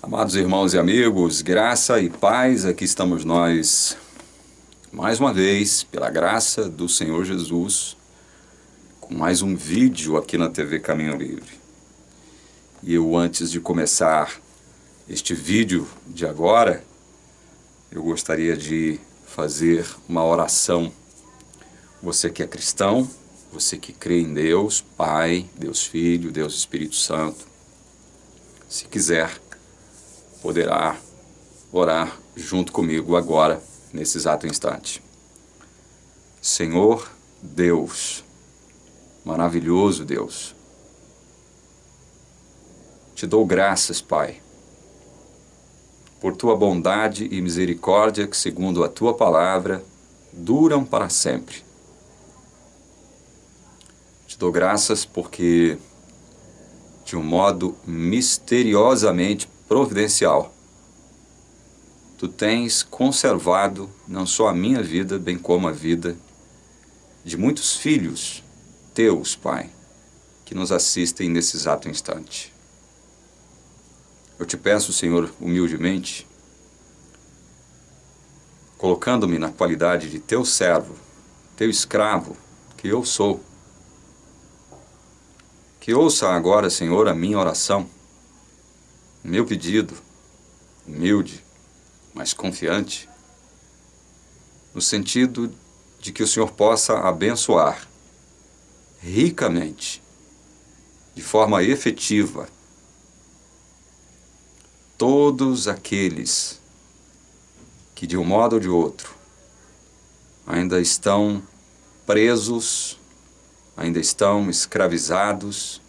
Amados irmãos e amigos, graça e paz, aqui estamos nós, mais uma vez, pela graça do Senhor Jesus, com mais um vídeo aqui na TV Caminho Livre. E eu, antes de começar este vídeo de agora, eu gostaria de fazer uma oração. Você que é cristão, você que crê em Deus, Pai, Deus Filho, Deus Espírito Santo, se quiser, poderá orar junto comigo agora, nesse exato instante. Senhor Deus, maravilhoso Deus, te dou graças, Pai, por tua bondade e misericórdia que, segundo a tua palavra, duram para sempre. Te dou graças porque, de um modo misteriosamente providencial, tu tens conservado não só a minha vida, bem como a vida de muitos filhos teus, Pai, que nos assistem nesse exato instante. Eu te peço, Senhor, humildemente, colocando-me na qualidade de teu servo, teu escravo, que eu sou, que ouça agora, Senhor, a minha oração, o meu pedido, humilde, mas confiante, no sentido de que o Senhor possa abençoar ricamente, de forma efetiva, todos aqueles que, de um modo ou de outro, ainda estão presos, ainda estão escravizados,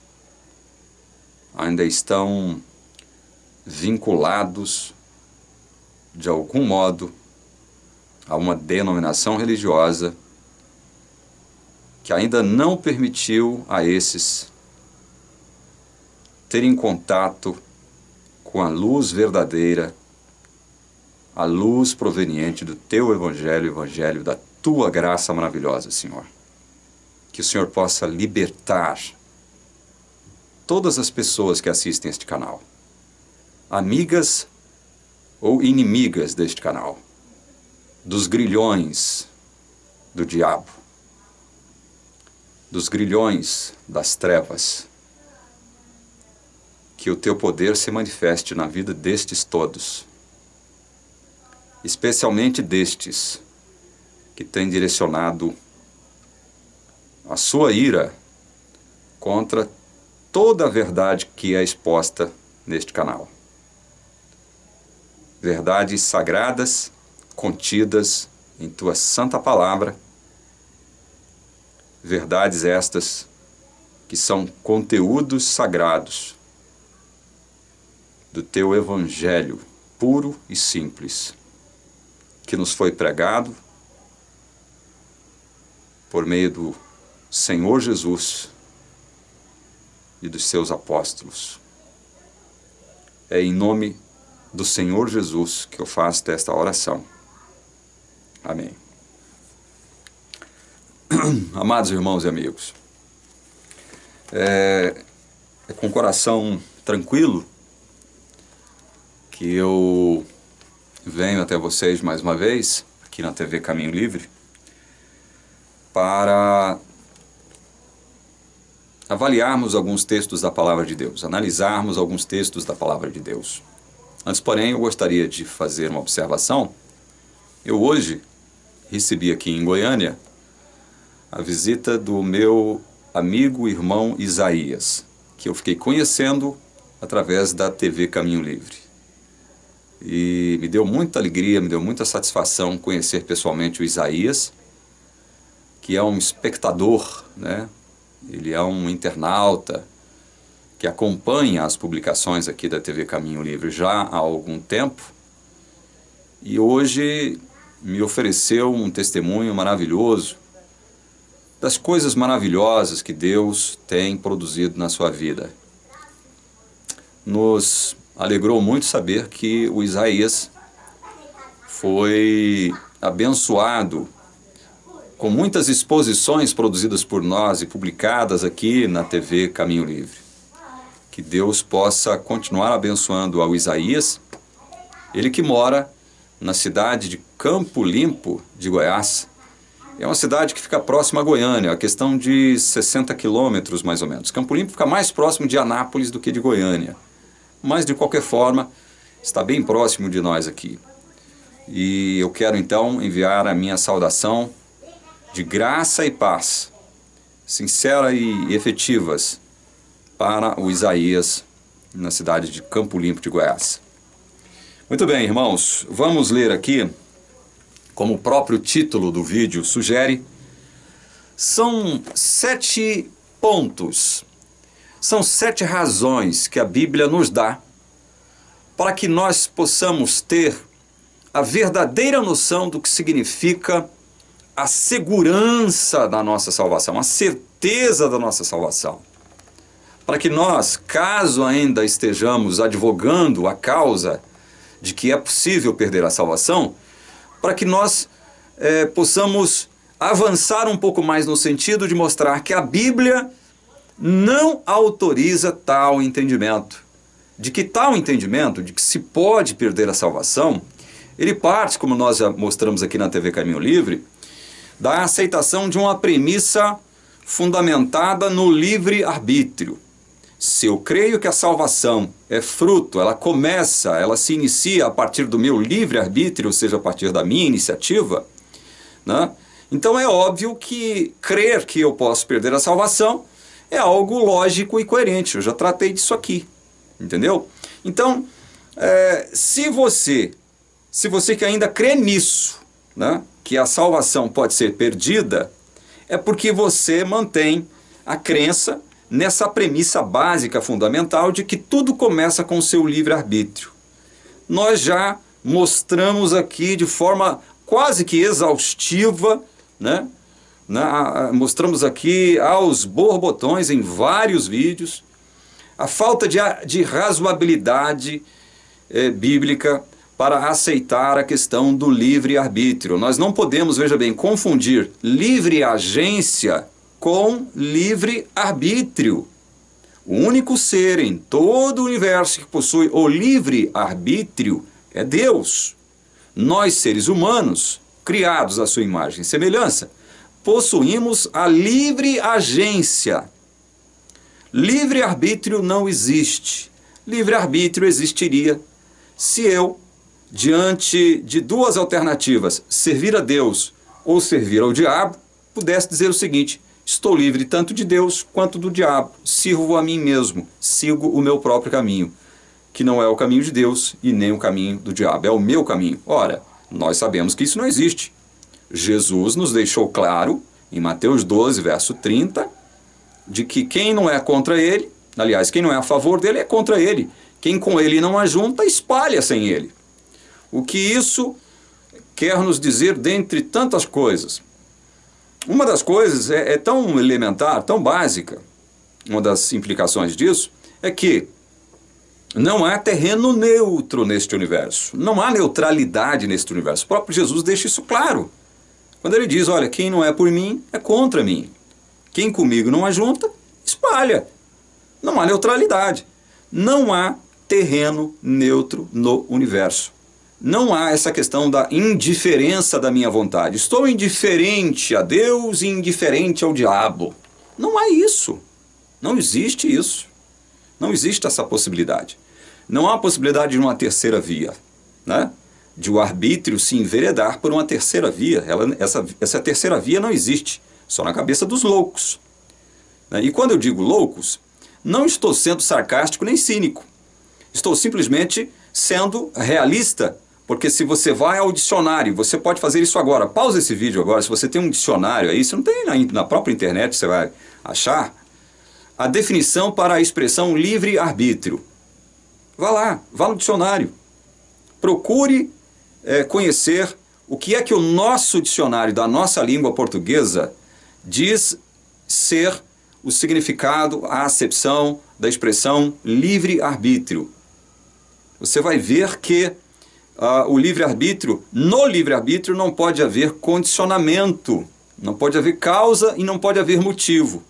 ainda estão vinculados, de algum modo, a uma denominação religiosa que ainda não permitiu a esses terem contato com a luz verdadeira, a luz proveniente do teu Evangelho, o Evangelho da tua graça maravilhosa, Senhor. Que o Senhor possa libertar todas as pessoas que assistem este canal, amigas ou inimigas deste canal, dos grilhões do diabo, dos grilhões das trevas. Que o teu poder se manifeste na vida destes todos, especialmente destes que têm direcionado a sua ira contra toda a verdade que é exposta neste canal. Verdades sagradas, contidas em tua santa palavra, verdades estas que são conteúdos sagrados do teu Evangelho puro e simples, que nos foi pregado por meio do Senhor Jesus e dos seus apóstolos. É em nome do Senhor Jesus que eu faço esta oração. Amém. Amados irmãos e amigos, é com o coração tranquilo que eu venho até vocês mais uma vez, aqui na TV Caminho Livre, para avaliarmos alguns textos da Palavra de Deus, analisarmos alguns textos da Palavra de Deus. Antes, porém, eu gostaria de fazer uma observação. Eu hoje recebi aqui em Goiânia a visita do meu amigo e irmão Isaías, que eu fiquei conhecendo através da TV Caminho Livre. E me deu muita alegria, me deu muita satisfação conhecer pessoalmente o Isaías, que é um espectador, né? Ele é um internauta que acompanha as publicações aqui da TV Caminho Livre já há algum tempo, e hoje me ofereceu um testemunho maravilhoso das coisas maravilhosas que Deus tem produzido na sua vida. Nos alegrou muito saber que o Isaías foi abençoado com muitas exposições produzidas por nós e publicadas aqui na TV Caminho Livre, Que Deus possa continuar abençoando ao Isaías, ele que mora na cidade de Campo Limpo, de Goiás. É uma cidade que fica próxima a Goiânia, a questão de 60 quilômetros mais ou menos. Campo Limpo fica mais próximo de Anápolis do que de Goiânia. Mas, de qualquer forma, está bem próximo de nós aqui. E eu quero, então, enviar a minha saudação de graça e paz, sincera e efetivas, para o Isaías, na cidade de Campo Limpo de Goiás. Muito bem, irmãos, vamos ler aqui, como o próprio título do vídeo sugere, são 7 pontos, são 7 razões que a Bíblia nos dá para que nós possamos ter a verdadeira noção do que significa a segurança da nossa salvação, a certeza da nossa salvação. Para que nós, caso ainda estejamos advogando a causa de que é possível perder a salvação, para que nós possamos avançar um pouco mais no sentido de mostrar que a Bíblia não autoriza tal entendimento. De que tal entendimento, de que se pode perder a salvação, ele parte, como nós já mostramos aqui na TV Caminho Livre, da aceitação de uma premissa fundamentada no livre-arbítrio. Se eu creio que a salvação é fruto, ela se inicia a partir do meu livre-arbítrio, ou seja, a partir da minha iniciativa, né? Então é óbvio que crer que eu posso perder a salvação é algo lógico e coerente. Eu já tratei disso aqui, entendeu? Então, se você que ainda crê nisso, né, que a salvação pode ser perdida, é porque você mantém a crença nessa premissa básica, fundamental, de que tudo começa com o seu livre-arbítrio. Nós já mostramos aqui de forma quase que exaustiva, né? Mostramos aqui aos borbotões em vários vídeos, a falta de razoabilidade bíblica para aceitar a questão do livre-arbítrio. Nós não podemos, veja bem, confundir livre-agência com livre-arbítrio. O único ser em todo o universo que possui o livre-arbítrio é Deus. Nós, seres humanos, criados à sua imagem e semelhança, possuímos a livre-agência. Livre-arbítrio não existe. Livre-arbítrio existiria se eu, diante de 2 alternativas, servir a Deus ou servir ao diabo, pudesse dizer o seguinte: estou livre tanto de Deus quanto do diabo, sirvo a mim mesmo, sigo o meu próprio caminho, que não é o caminho de Deus e nem o caminho do diabo, é o meu caminho. Ora, nós sabemos que isso não existe. Jesus nos deixou claro, em Mateus 12, verso 30, de que quem não é contra ele, aliás, quem não é a favor dele é contra ele. Quem com ele não ajunta, espalha sem ele. O que isso quer nos dizer dentre tantas coisas? Uma das coisas é tão elementar, tão básica, uma das implicações disso, é que não há terreno neutro neste universo. Não há neutralidade neste universo. O próprio Jesus deixa isso claro. Quando ele diz, olha, quem não é por mim, é contra mim. Quem comigo não ajunta, espalha. Não há neutralidade. Não há terreno neutro no universo. Não há essa questão da indiferença da minha vontade. Estou indiferente a Deus e indiferente ao diabo. Não há isso. Não existe isso. Não existe essa possibilidade. Não há possibilidade de uma terceira via, né? De o arbítrio se enveredar por uma terceira via. Essa terceira via não existe. Só na cabeça dos loucos. E quando eu digo loucos, não estou sendo sarcástico nem cínico. Estou simplesmente sendo realista. Porque se você vai ao dicionário, você pode fazer isso agora. Pausa esse vídeo agora. Se você tem um dicionário aí, você não tem na própria internet, você vai achar a definição para a expressão livre-arbítrio. Vá lá, vá no dicionário. Procure conhecer o que é que o nosso dicionário da nossa língua portuguesa diz ser o significado, a acepção da expressão livre-arbítrio. Você vai ver que o livre-arbítrio, no livre-arbítrio não pode haver condicionamento, não pode haver causa e não pode haver motivo.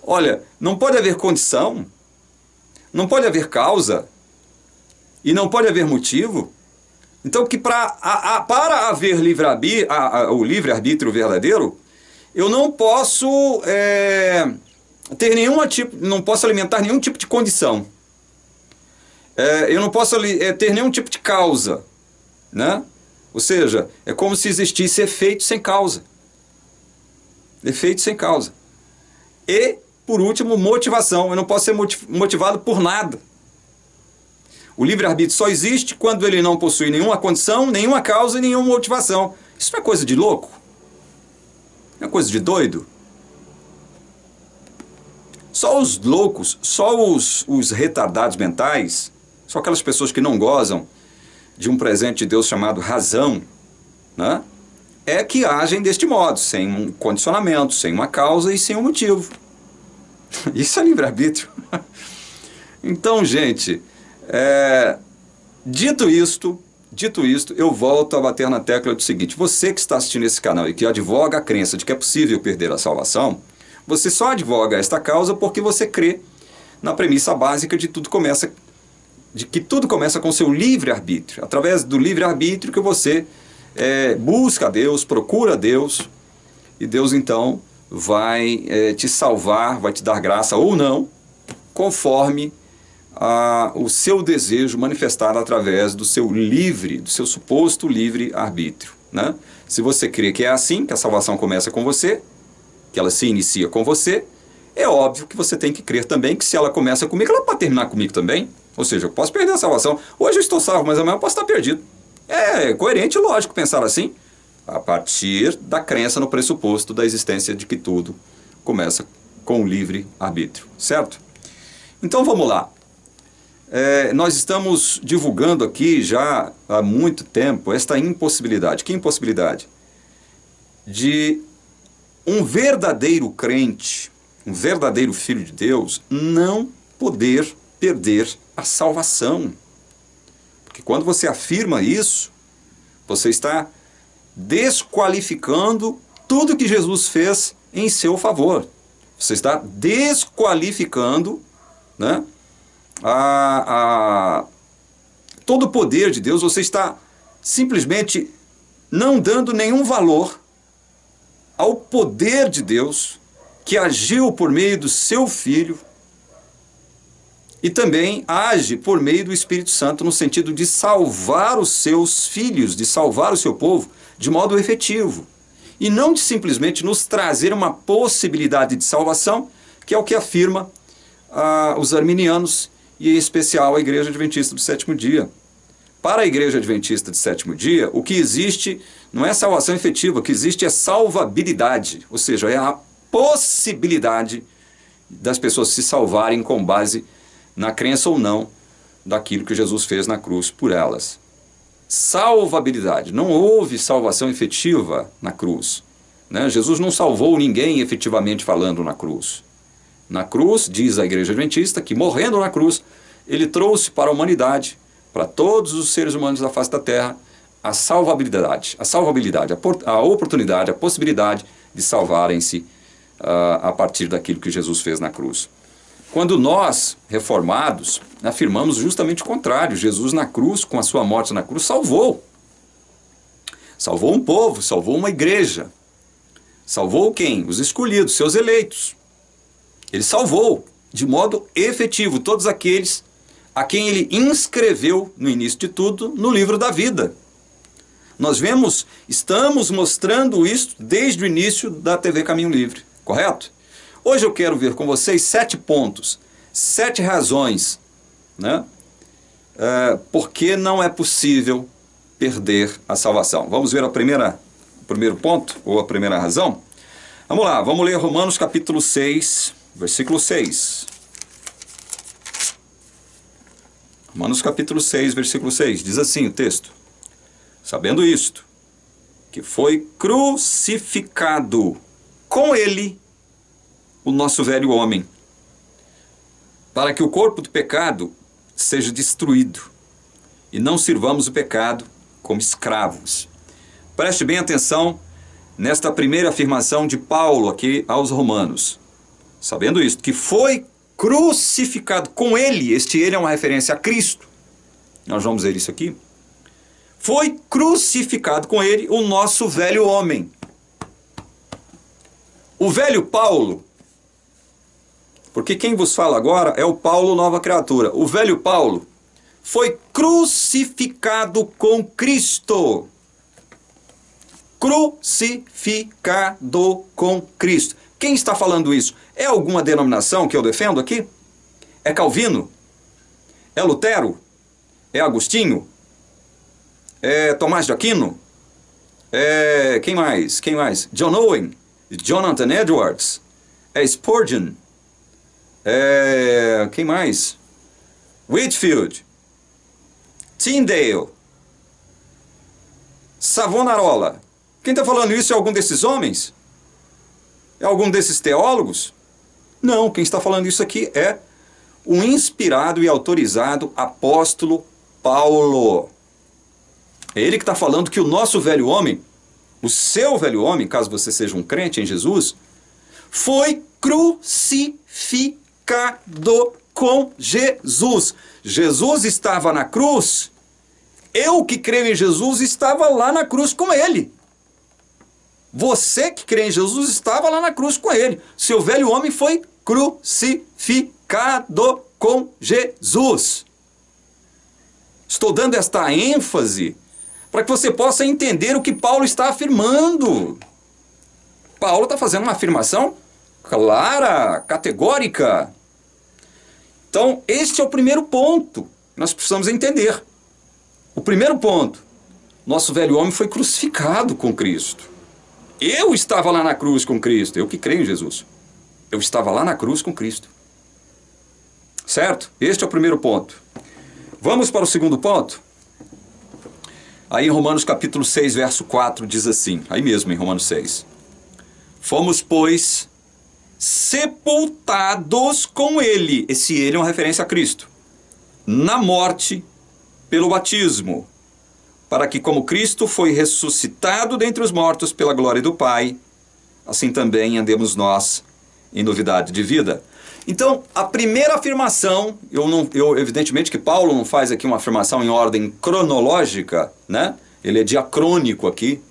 Olha, não pode haver condição, não pode haver causa e não pode haver motivo. Então, que para haver o livre-arbítrio verdadeiro, eu não posso ter não posso alimentar nenhum tipo de condição. Eu não posso ter nenhum tipo de causa, né? Ou seja, é como se existisse efeito sem causa. Efeito sem causa. E, por último, motivação. Eu não posso ser motivado por nada. O livre-arbítrio só existe quando ele não possui nenhuma condição, nenhuma causa e nenhuma motivação. Isso não é coisa de louco? Não é coisa de doido? Só os loucos, só os retardados mentais, só aquelas pessoas que não gozam de um presente de Deus chamado razão, né? É que agem deste modo, sem um condicionamento, sem uma causa e sem um motivo. Isso é livre-arbítrio. Então, gente, dito isto, eu volto a bater na tecla do seguinte: você que está assistindo esse canal e que advoga a crença de que é possível perder a salvação, você só advoga esta causa porque você crê na premissa básica de que tudo começa com seu livre-arbítrio. Através do livre-arbítrio que você busca a Deus, procura a Deus, e Deus então vai te salvar, vai te dar graça ou não, conforme o seu desejo manifestado através do seu suposto livre-arbítrio, né? Se você crê que é assim, que a salvação começa com você, que ela se inicia com você, é óbvio que você tem que crer também que se ela começa comigo, ela pode terminar comigo também. Ou seja, eu posso perder a salvação. Hoje eu estou salvo, mas amanhã eu posso estar perdido. É coerente e lógico pensar assim, a partir da crença no pressuposto da existência de que tudo começa com o livre-arbítrio, certo? Então vamos lá. Nós estamos divulgando aqui já há muito tempo esta impossibilidade. Que impossibilidade? De um verdadeiro crente, um verdadeiro filho de Deus, não poder perder a salvação. Porque quando você afirma isso, você está desqualificando tudo que Jesus fez em seu favor. Você está desqualificando, né, todo o poder de Deus. Você está simplesmente não dando nenhum valor ao poder de Deus que agiu por meio do seu Filho e também age por meio do Espírito Santo no sentido de salvar os seus filhos, de salvar o seu povo de modo efetivo. E não de simplesmente nos trazer uma possibilidade de salvação, que é o que afirma os arminianos e em especial a Igreja Adventista do Sétimo Dia. Para a Igreja Adventista do Sétimo Dia, o que existe não é salvação efetiva, o que existe é salvabilidade, ou seja, é a possibilidade das pessoas se salvarem com base na crença ou não daquilo que Jesus fez na cruz por elas. Salvabilidade. Não houve salvação efetiva na cruz, né? Jesus não salvou ninguém efetivamente falando na cruz. Na cruz, diz a Igreja Adventista, que morrendo na cruz, ele trouxe para a humanidade, para todos os seres humanos da face da terra, a salvabilidade, a oportunidade, a possibilidade de salvarem-se a partir daquilo que Jesus fez na cruz. Quando nós, reformados, afirmamos justamente o contrário. Jesus na cruz, com a sua morte na cruz, salvou. Salvou um povo, salvou uma igreja. Salvou quem? Os escolhidos, seus eleitos. Ele salvou de modo efetivo todos aqueles a quem ele inscreveu no início de tudo no livro da vida. Nós estamos mostrando isso desde o início da TV Caminho Livre, correto? Hoje eu quero ver com vocês 7 pontos, 7 razões, né, por que não é possível perder a salvação. Vamos ver o primeiro ponto, ou a primeira razão? Vamos lá, vamos ler Romanos capítulo 6, versículo 6. Romanos capítulo 6, versículo 6, diz assim o texto: sabendo isto, que foi crucificado com ele o nosso velho homem, para que o corpo do pecado seja destruído, e não sirvamos o pecado como escravos. Preste bem atenção nesta primeira afirmação de Paulo aqui aos Romanos. sabendo isso, que foi crucificado com ele, este ele é uma referência a Cristo, nós vamos ver isso aqui, foi crucificado com ele o nosso velho homem. O velho Paulo, porque quem vos fala agora é o Paulo, nova criatura. O velho Paulo foi crucificado com Cristo. Crucificado com Cristo. Quem está falando isso? É alguma denominação que eu defendo aqui? É Calvino? É Lutero? É Agostinho? É Tomás de Aquino? É... Quem mais? Quem mais? John Owen? Jonathan Edwards? É Spurgeon? É... Quem mais? Whitefield? Tyndale? Savonarola? Quem está falando isso é algum desses homens? É algum desses teólogos? Não, quem está falando isso aqui é o inspirado e autorizado apóstolo Paulo. É ele que está falando que o nosso velho homem, o seu velho homem, caso você seja um crente em Jesus, foi crucificado com Jesus. Jesus estava na cruz, eu que creio em Jesus estava lá na cruz com ele. Você que crê em Jesus estava lá na cruz com ele. Seu velho homem foi crucificado com Jesus. Estou dando esta ênfase para que você possa entender o que Paulo está afirmando. Paulo está fazendo uma afirmação clara, categórica. Então, este é o primeiro ponto que nós precisamos entender. O primeiro ponto, nosso velho homem foi crucificado com Cristo. Eu estava lá na cruz com Cristo, eu que creio em Jesus. Eu estava lá na cruz com Cristo. Certo? Este é o primeiro ponto. Vamos para o segundo ponto? Aí em Romanos capítulo 6, verso 4, diz assim, aí mesmo em Romanos 6. Fomos, pois, sepultados com ele. Esse ele é uma referência a Cristo. Na morte pelo batismo, para que como Cristo foi ressuscitado dentre os mortos pela glória do Pai, assim também andemos nós em novidade de vida. Então, a primeira afirmação, evidentemente que Paulo não faz aqui uma afirmação em ordem cronológica, né? Ele é diacrônico aqui.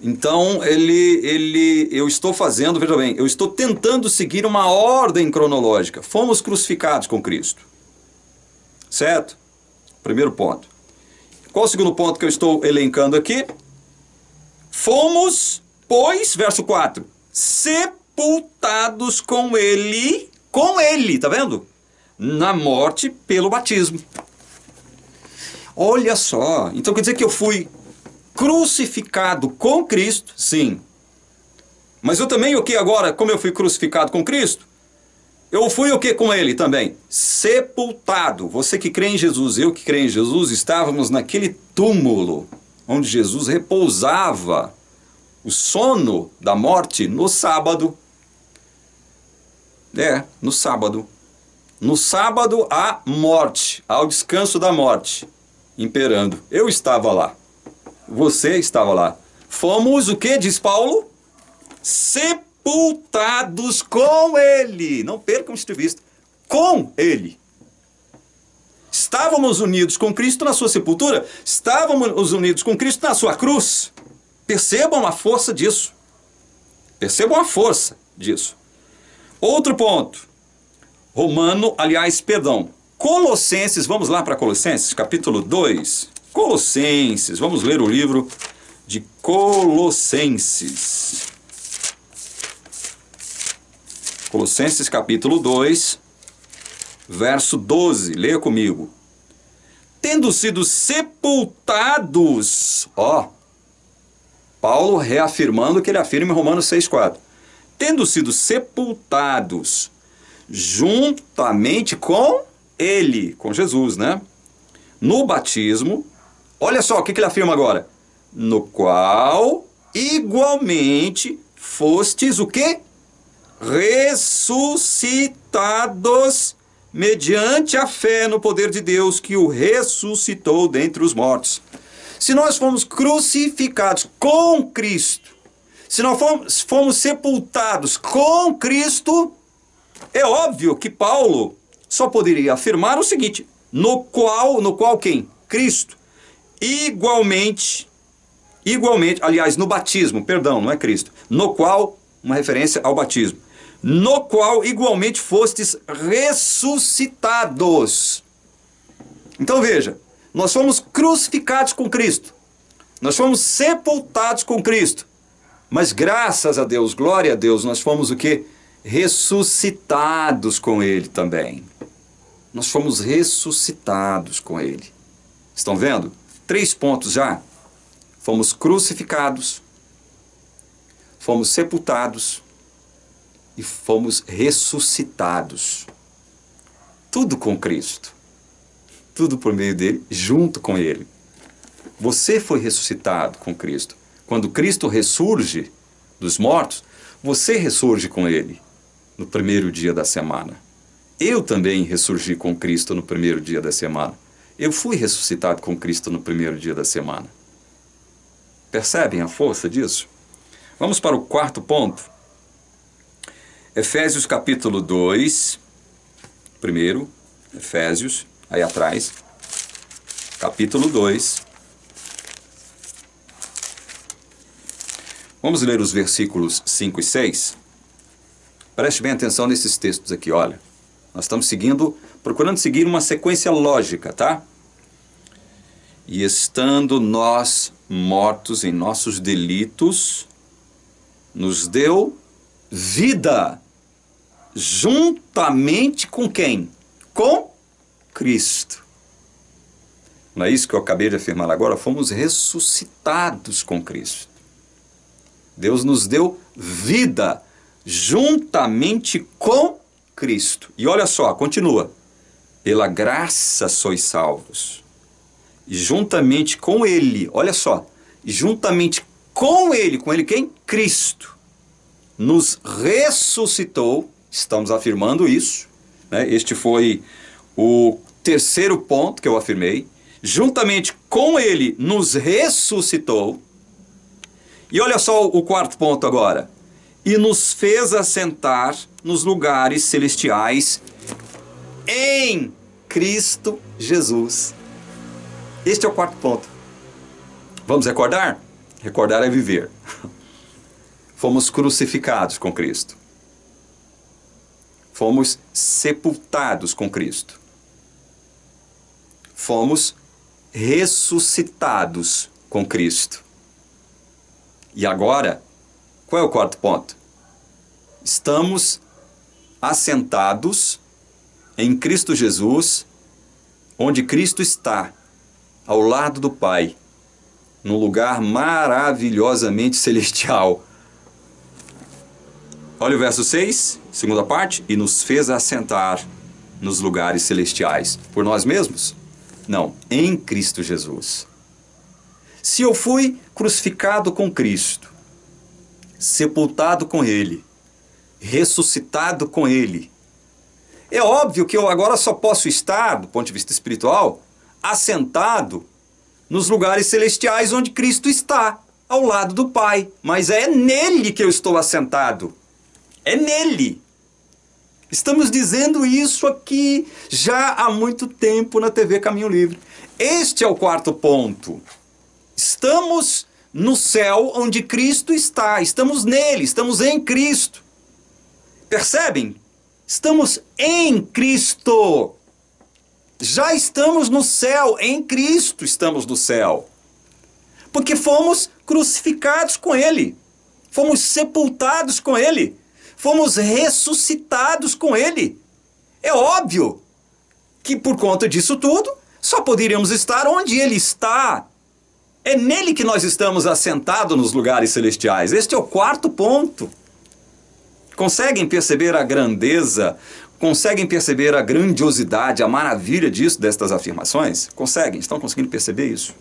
Então, eu estou fazendo, veja bem, eu estou tentando seguir uma ordem cronológica. Fomos crucificados com Cristo. Certo? Primeiro ponto. Qual o segundo ponto que eu estou elencando aqui? Fomos, pois, verso 4, sepultados com ele, tá vendo? Na morte pelo batismo. Olha só, então quer dizer que eu fui crucificado com Cristo, sim. Mas eu também, o que agora, como eu fui crucificado com Cristo, eu fui o que com ele também? Sepultado. Você que crê em Jesus, eu que creio em Jesus, estávamos naquele túmulo onde Jesus repousava o sono da morte no sábado. No sábado. No sábado, a morte, ao descanso da morte, imperando. Eu estava lá. Você estava lá. Fomos o que, diz Paulo? Sepultados com ele. Não percam este visto. Com ele. Estávamos unidos com Cristo na sua sepultura. Estávamos unidos com Cristo na sua cruz. Percebam a força disso. Percebam a força disso. Outro ponto. Colossenses, vamos lá para Colossenses, capítulo 2. Colossenses, vamos ler o livro de Colossenses. Colossenses, capítulo 2, verso 12. Leia comigo. Tendo sido sepultados, Paulo reafirmando o que ele afirma em Romanos 6,4. Tendo sido sepultados juntamente com ele, com Jesus, né? No batismo, olha só o que ele afirma agora. No qual, igualmente, fostes o quê? Ressuscitados mediante a fé no poder de Deus que o ressuscitou dentre os mortos. Se nós fomos crucificados com Cristo, se nós fomos sepultados com Cristo, É óbvio que Paulo só poderia afirmar o seguinte: no qual quem? Cristo. Igualmente, aliás, no batismo, perdão, não é Cristo. No qual, uma referência ao batismo. No qual igualmente fostes ressuscitados. Então veja, nós fomos crucificados com Cristo. Nós fomos sepultados com Cristo. Mas graças a Deus, glória a Deus, nós fomos o quê? Ressuscitados com Ele também. Nós fomos ressuscitados com Ele. Estão vendo? 3 pontos já. Fomos crucificados, fomos sepultados e fomos ressuscitados. Tudo com Cristo. Tudo por meio dele, junto com ele. Você foi ressuscitado com Cristo. Quando Cristo ressurge dos mortos, você ressurge com ele no primeiro dia da semana. Eu também ressurgi com Cristo no primeiro dia da semana. Eu fui ressuscitado com Cristo no primeiro dia da semana. Percebem a força disso? Vamos para o 4º ponto. Efésios capítulo 2. Primeiro, Efésios, aí atrás. Capítulo 2. Vamos ler os versículos 5 e 6. Preste bem atenção nesses textos aqui, olha. Nós estamos procurando seguir uma sequência lógica, tá? E estando nós mortos em nossos delitos, nos deu vida, juntamente com quem? Com Cristo. Não é isso que eu acabei de afirmar agora? Fomos ressuscitados com Cristo. Deus nos deu vida, juntamente com Cristo. E olha só, continua. Pela graça sois salvos. E juntamente com Ele, olha só, juntamente com Ele quem? Cristo, nos ressuscitou, estamos afirmando isso, né? Este foi o 3º ponto que eu afirmei, juntamente com Ele nos ressuscitou, e olha só o 4º ponto agora, e nos fez assentar nos lugares celestiais em Cristo Jesus. Este é o 4º ponto. Vamos recordar? Recordar é viver. Fomos crucificados com Cristo. Fomos sepultados com Cristo. Fomos ressuscitados com Cristo. E agora, qual é o 4º ponto? Estamos assentados em Cristo Jesus, onde Cristo está, ao lado do Pai, num lugar maravilhosamente celestial. Olha o verso 6, segunda parte. E nos fez assentar nos lugares celestiais. Por nós mesmos? Não, em Cristo Jesus. Se eu fui crucificado com Cristo, sepultado com Ele, ressuscitado com Ele, é óbvio que eu agora só posso estar, do ponto de vista espiritual, assentado nos lugares celestiais onde Cristo está, ao lado do Pai. Mas é nele que eu estou assentado. É nele. Estamos dizendo isso aqui já há muito tempo na TV Caminho Livre. Este é o 4º ponto. Estamos no céu onde Cristo está. Estamos nele, estamos em Cristo. Percebem? Estamos em Cristo. Já estamos no céu, em Cristo estamos no céu. Porque fomos crucificados com Ele. Fomos sepultados com Ele. Fomos ressuscitados com Ele. É óbvio que por conta disso tudo, só poderíamos estar onde Ele está. É nele que nós estamos assentados nos lugares celestiais. Este é o 4º ponto. Conseguem perceber a grandeza? Conseguem perceber a grandiosidade, a maravilha destas afirmações? Conseguem? Estão conseguindo perceber isso?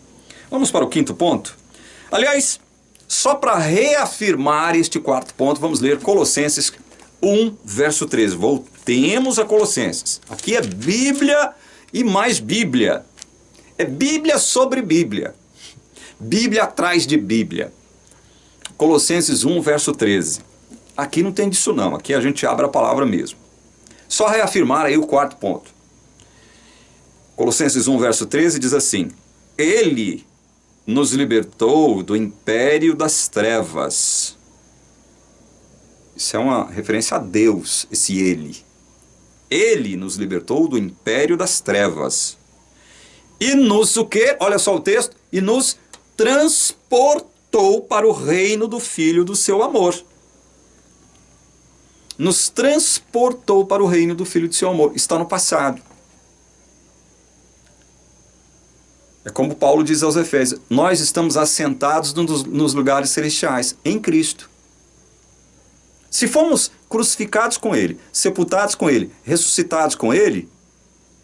Vamos para o 5º ponto. Aliás, só para reafirmar este 4º ponto, vamos ler Colossenses 1, verso 13. Voltemos a Colossenses. Aqui é Bíblia e mais Bíblia. É Bíblia sobre Bíblia. Bíblia atrás de Bíblia. Colossenses 1, verso 13. Aqui não tem disso não, aqui a gente abre a palavra mesmo. Só reafirmar aí o quarto ponto. Colossenses 1, verso 13 diz assim: Ele nos libertou do império das trevas. Isso é uma referência a Deus, esse Ele. Ele nos libertou do império das trevas. E nos o quê? Olha só o texto. E nos transportou para o reino do Filho do seu amor. Nos transportou para o reino do Filho do seu amor. Está no passado. É como Paulo diz aos Efésios: nós estamos assentados nos lugares celestiais, em Cristo. Se fomos crucificados com Ele, sepultados com Ele, ressuscitados com Ele,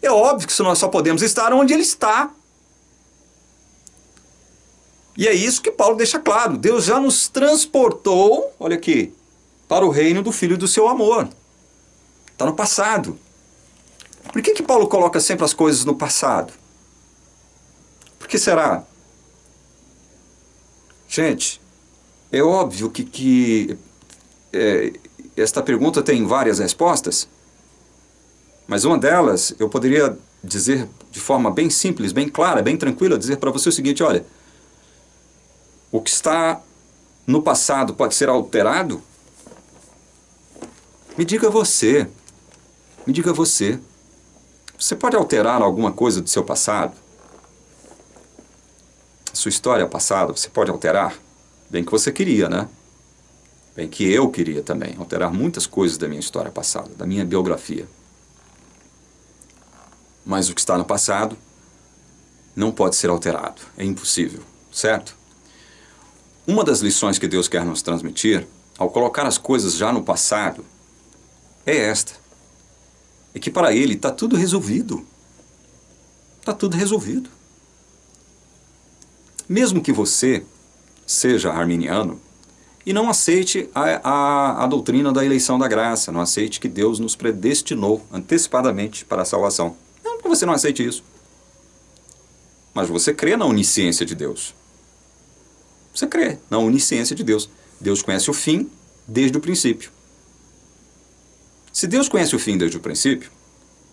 é óbvio que nós só podemos estar onde Ele está. E é isso que Paulo deixa claro. Deus já nos transportou, olha aqui, para o reino do Filho do seu amor. Está no passado. Por que Paulo coloca sempre as coisas no passado? Por que será? Gente, é óbvio que esta pergunta tem várias respostas, mas uma delas eu poderia dizer de forma bem simples, bem clara, bem tranquila, dizer para você o seguinte: olha, o que está no passado pode ser alterado? Me diga você, você pode alterar alguma coisa do seu passado? Sua história passada, você pode alterar? Bem que você queria, né? Bem que eu queria também, alterar muitas coisas da minha história passada, da minha biografia. Mas o que está no passado não pode ser alterado, é impossível, certo? Uma das lições que Deus quer nos transmitir, ao colocar as coisas já no passado, é esta: é que para Ele está tudo resolvido. Está tudo resolvido. Mesmo que você seja arminiano e não aceite a doutrina da eleição da graça, não aceite que Deus nos predestinou antecipadamente para a salvação. Não que você não aceite isso. Mas você crê na onisciência de Deus. Você crê na onisciência de Deus. Deus conhece o fim desde o princípio. Se Deus conhece o fim desde o princípio,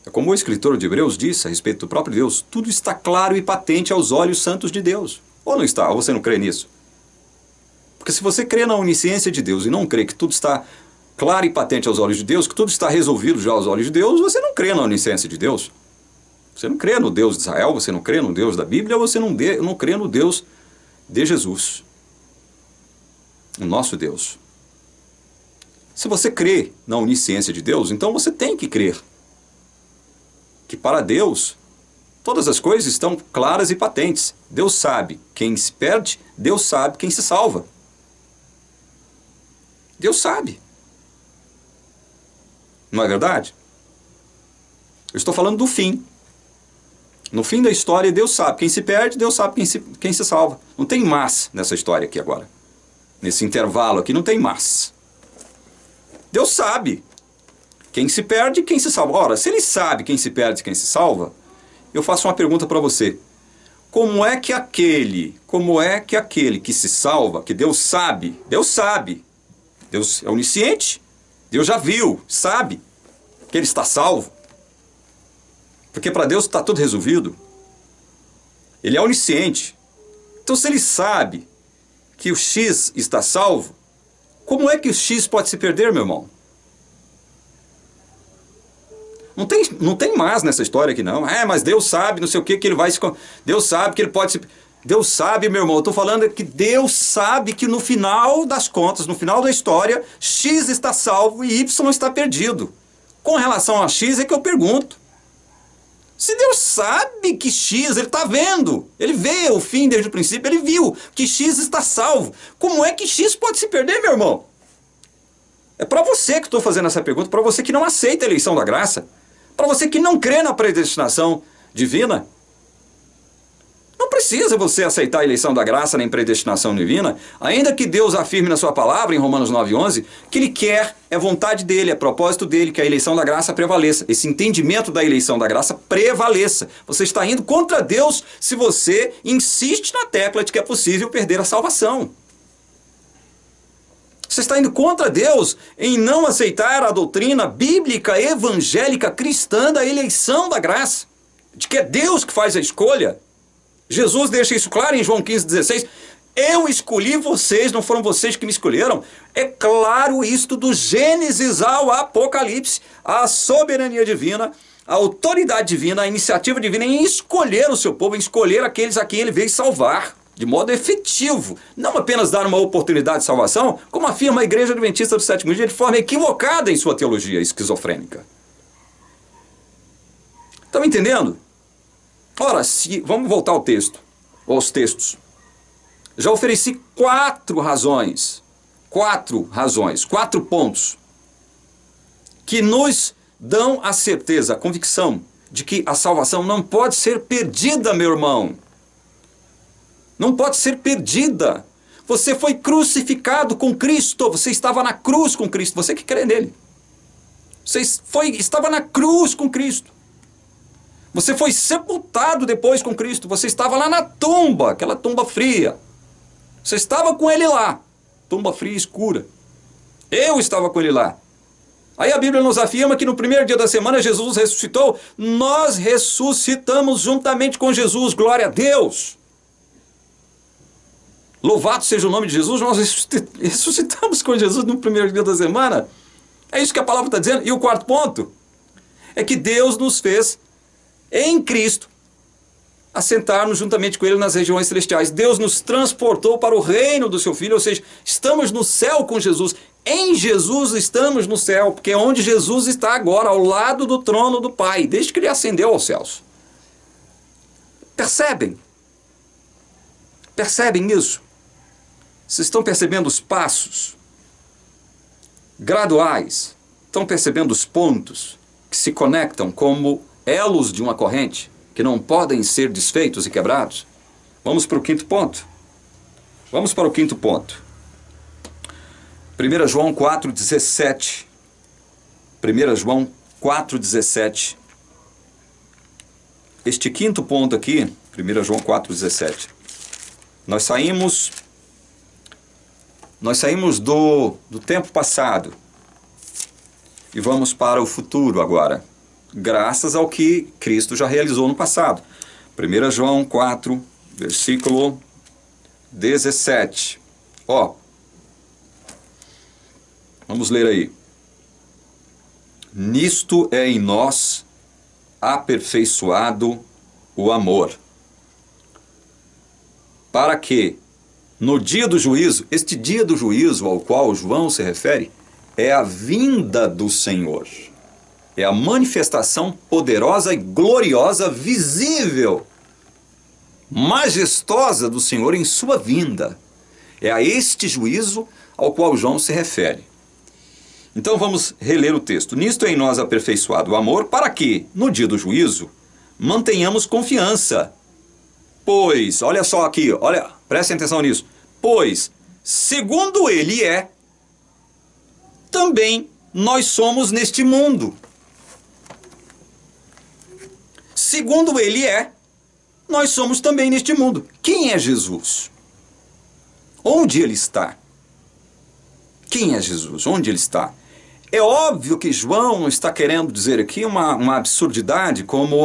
é como o escritor de Hebreus disse a respeito do próprio Deus: tudo está claro e patente aos olhos santos de Deus. Ou não está? Ou você não crê nisso? Porque se você crê na onisciência de Deus e não crê que tudo está claro e patente aos olhos de Deus, que tudo está resolvido já aos olhos de Deus, você não crê na onisciência de Deus. Você não crê no Deus de Israel, você não crê no Deus da Bíblia, você não crê no Deus de Jesus. O nosso Deus. Se você crê na onisciência de Deus, então você tem que crer que para Deus todas as coisas estão claras e patentes. Deus sabe quem se perde, Deus sabe quem se salva. Deus sabe. Não é verdade? Eu estou falando do fim. No fim da história, Deus sabe quem se perde, Deus sabe quem se salva. Não tem mas nessa história aqui agora. Nesse intervalo aqui não tem mas. Deus sabe quem se perde e quem se salva. Ora, se Ele sabe quem se perde e quem se salva, eu faço uma pergunta para você. Como é que aquele que se salva, que Deus sabe, Deus é onisciente, Deus já viu, sabe que ele está salvo? Porque para Deus está tudo resolvido. Ele é onisciente. Então, se Ele sabe que o X está salvo, como é que o X pode se perder, meu irmão? Não tem mais nessa história aqui, não. Mas Deus sabe, não sei o que ele vai se... Deus sabe que ele pode se... Deus sabe, meu irmão, eu estou falando que Deus sabe que no final das contas, no final da história, X está salvo e Y está perdido. Com relação a X é que eu pergunto. Se Deus sabe que X, Ele está vendo, Ele vê o fim desde o princípio, Ele viu que X está salvo. Como é que X pode se perder, meu irmão? É para você que estou fazendo essa pergunta, para você que não aceita a eleição da graça, para você que não crê na predestinação divina. Não precisa você aceitar a eleição da graça nem predestinação divina, ainda que Deus afirme na sua palavra, em Romanos 9:11, que Ele quer, é vontade dEle, é propósito dEle, que a eleição da graça prevaleça. Esse entendimento da eleição da graça prevaleça. Você está indo contra Deus se você insiste na tecla de que é possível perder a salvação. Você está indo contra Deus em não aceitar a doutrina bíblica, evangélica, cristã da eleição da graça, de que é Deus que faz a escolha. Jesus deixa isso claro em João 15,16. Eu escolhi vocês, não foram vocês que me escolheram. É claro isto do Gênesis ao Apocalipse. A soberania divina, a autoridade divina, a iniciativa divina em escolher o seu povo, em escolher aqueles a quem ele veio salvar, de modo efetivo. Não apenas dar uma oportunidade de salvação, como afirma a Igreja Adventista do Sétimo Dia, de forma equivocada em sua teologia esquizofrênica. Estão entendendo? Ora, vamos voltar ao texto, aos textos. Já ofereci 4 razões, 4 pontos, que nos dão a certeza, a convicção de que a salvação não pode ser perdida, meu irmão. Não pode ser perdida. Você foi crucificado com Cristo, você estava na cruz com Cristo, você que crê nele. Você estava na cruz com Cristo. Você foi sepultado depois com Cristo, você estava lá na tumba, aquela tumba fria. Você estava com ele lá, tumba fria e escura. Eu estava com ele lá. Aí a Bíblia nos afirma que no primeiro dia da semana Jesus ressuscitou. Nós ressuscitamos juntamente com Jesus, glória a Deus. Louvado seja o nome de Jesus, nós ressuscitamos com Jesus no primeiro dia da semana. É isso que a palavra está dizendo. E o 4º ponto é que Deus nos fez, em Cristo, assentar-nos juntamente com Ele nas regiões celestiais. Deus nos transportou para o reino do seu Filho, ou seja, estamos no céu com Jesus. Em Jesus estamos no céu, porque é onde Jesus está agora, ao lado do trono do Pai, desde que Ele ascendeu aos céus. Percebem? Percebem isso? Vocês estão percebendo os passos graduais? Estão percebendo os pontos que se conectam como elos de uma corrente, que não podem ser desfeitos e quebrados? Vamos para o 5º ponto. Vamos para o 5º ponto. 1 João 4,17. 1 João 4,17. Este 5º ponto aqui, 1 João 4,17. Nós saímos do tempo passado e vamos para o futuro agora, graças ao que Cristo já realizou no passado. 1 João 4, versículo 17. Vamos ler aí. Nisto é em nós aperfeiçoado o amor, para que no dia do juízo, este dia do juízo ao qual João se refere, é a vinda do Senhor. É a manifestação poderosa e gloriosa, visível, majestosa do Senhor em sua vinda. É a este juízo ao qual João se refere. Então vamos reler o texto. Nisto é em nós aperfeiçoado o amor, para que, no dia do juízo, mantenhamos confiança. Pois, olha só aqui, olha, prestem atenção nisso. Pois, segundo ele é, também nós somos neste mundo. Segundo ele é, nós somos também neste mundo. Quem é Jesus? Onde ele está? Quem é Jesus? Onde ele está? É óbvio que João não está querendo dizer aqui uma absurdidade como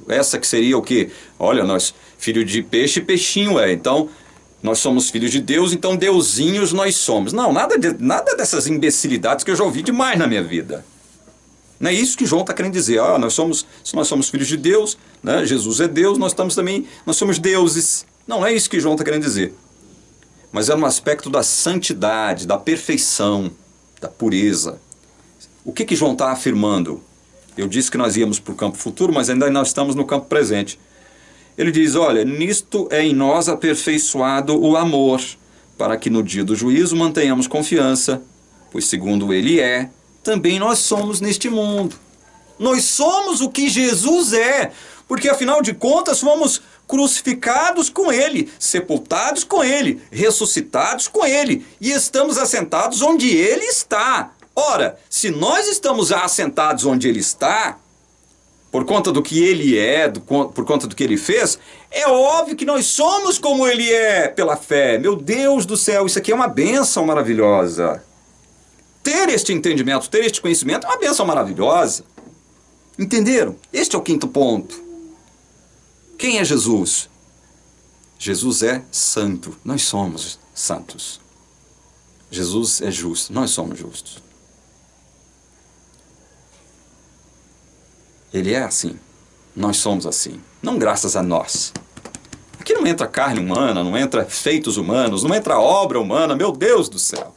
essa que seria o quê? Olha, nós, filho de peixe, peixinho é. Então, nós somos filhos de Deus, então deusinhos nós somos. Não, nada dessas imbecilidades que eu já ouvi demais na minha vida. Não é isso que João está querendo dizer. Se nós somos filhos de Deus, né, Jesus é Deus, nós somos deuses. Não é isso que João está querendo dizer. Mas é no aspecto da santidade, da perfeição, da pureza. O que João está afirmando? Eu disse que nós íamos para o campo futuro, mas ainda nós estamos no campo presente. Ele diz, olha, nisto é em nós aperfeiçoado o amor, para que no dia do juízo mantenhamos confiança, pois segundo ele é, também nós somos neste mundo. Nós somos o que Jesus é, porque afinal de contas fomos crucificados com ele, sepultados com ele, ressuscitados com ele, e estamos assentados onde ele está. Ora, se nós estamos assentados onde ele está, por conta do que ele é, por conta do que ele fez, é óbvio que nós somos como ele é pela fé. Meu Deus do céu, isso aqui é uma bênção maravilhosa. Ter este entendimento, ter este conhecimento é uma bênção maravilhosa. Entenderam? Este é o quinto ponto. Quem é Jesus? Jesus é santo. Nós somos santos. Jesus é justo. Nós somos justos. Ele é assim. Nós somos assim. Não graças a nós. Aqui não entra carne humana, não entra feitos humanos, não entra obra humana. Meu Deus do céu.